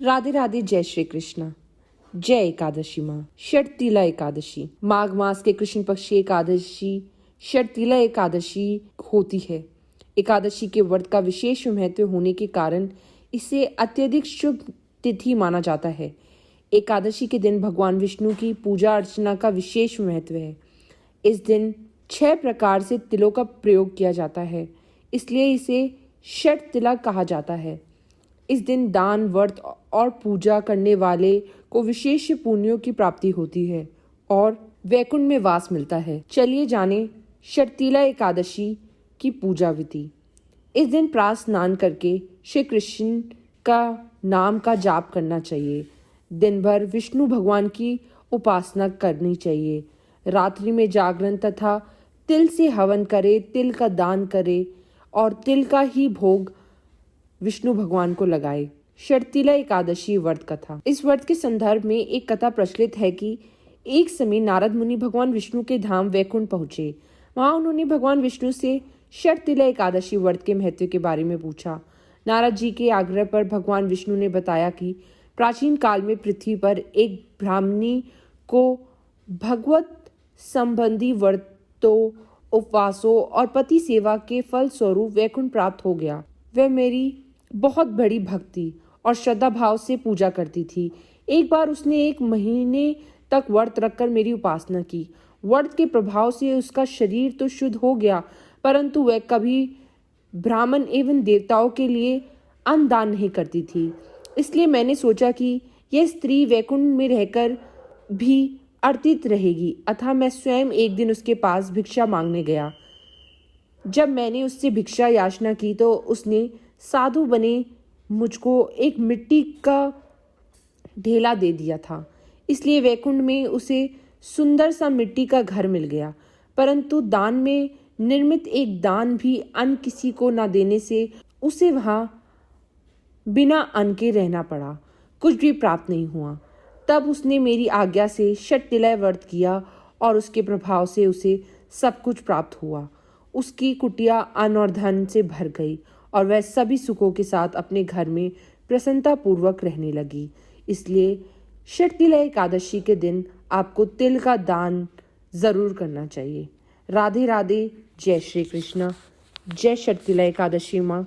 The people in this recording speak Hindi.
राधे राधे। जय श्री कृष्ण। जय एकादशी माँ। षटतिला एकादशी माघ मास के कृष्ण पक्ष की एकादशी षटतिला एकादशी होती है। एकादशी के व्रत का विशेष महत्व होने के कारण इसे अत्यधिक शुभ तिथि माना जाता है। एकादशी के दिन भगवान विष्णु की पूजा अर्चना का विशेष महत्व है। इस दिन 6 प्रकार से तिलों का प्रयोग किया जाता है, इसलिए इसे षटतिला कहा जाता है। इस दिन दान, व्रत और पूजा करने वाले को विशेष पुण्यों की प्राप्ति होती है और वैकुंठ में वास मिलता है। चलिए जाने षटतिला एकादशी की पूजा विधि। इस दिन प्रातः स्नान करके श्री कृष्ण का नाम का जाप करना चाहिए। दिन भर विष्णु भगवान की उपासना करनी चाहिए। रात्रि में जागरण तथा तिल से हवन करे, तिल का दान करे और तिल का ही भोग विष्णु भगवान को लगाए। षटतिला एकादशी व्रत कथा। इस व्रत के संदर्भ में एक कथा प्रचलित है कि एक समय नारद मुनि भगवान विष्णु के धाम वैकुंठ पहुंचे। वहां उन्होंने भगवान विष्णु से षटतिला एकादशी व्रत के महत्व के बारे में पूछा। नारद जी के आग्रह पर भगवान विष्णु ने बताया कि प्राचीन काल में पृथ्वी पर एक ब्राह्मणी को भगवत संबंधी व्रतों, उपवासों और पति सेवा के फल स्वरूप वैकुंठ प्राप्त हो गया। वह मेरी बहुत बड़ी भक्ति और श्रद्धा भाव से पूजा करती थी। एक बार उसने 1 महीने तक व्रत रखकर मेरी उपासना की। व्रत के प्रभाव से उसका शरीर तो शुद्ध हो गया, परंतु वह कभी ब्राह्मण एवं देवताओं के लिए अन्न दान नहीं करती थी। इसलिए मैंने सोचा कि यह स्त्री वैकुंठ में रहकर भी अर्पित रहेगी, अतः मैं स्वयं एक दिन उसके पास भिक्षा मांगने गया। जब मैंने उससे भिक्षा याचना की तो उसने साधु बने मुझको एक मिट्टी का ढेला दे दिया था। इसलिए वैकुंठ में उसे सुंदर सा मिट्टी का घर मिल गया, परंतु दान में निर्मित एक दान भी अन्न किसी को न देने से उसे वहां बिना अन्न के रहना पड़ा। कुछ भी प्राप्त नहीं हुआ। तब उसने मेरी आज्ञा से षटतिला व्रत किया और उसके प्रभाव से उसे सब कुछ प्राप्त हुआ। उसकी कुटिया अन्न और धन से भर गई और वह सभी सुखों के साथ अपने घर में प्रसन्नता पूर्वक रहने लगी। इसलिए षटतिला एकादशी के दिन आपको तिल का दान जरूर करना चाहिए। राधे राधे। जय श्री कृष्ण। जय षटतिला एकादशी माँ।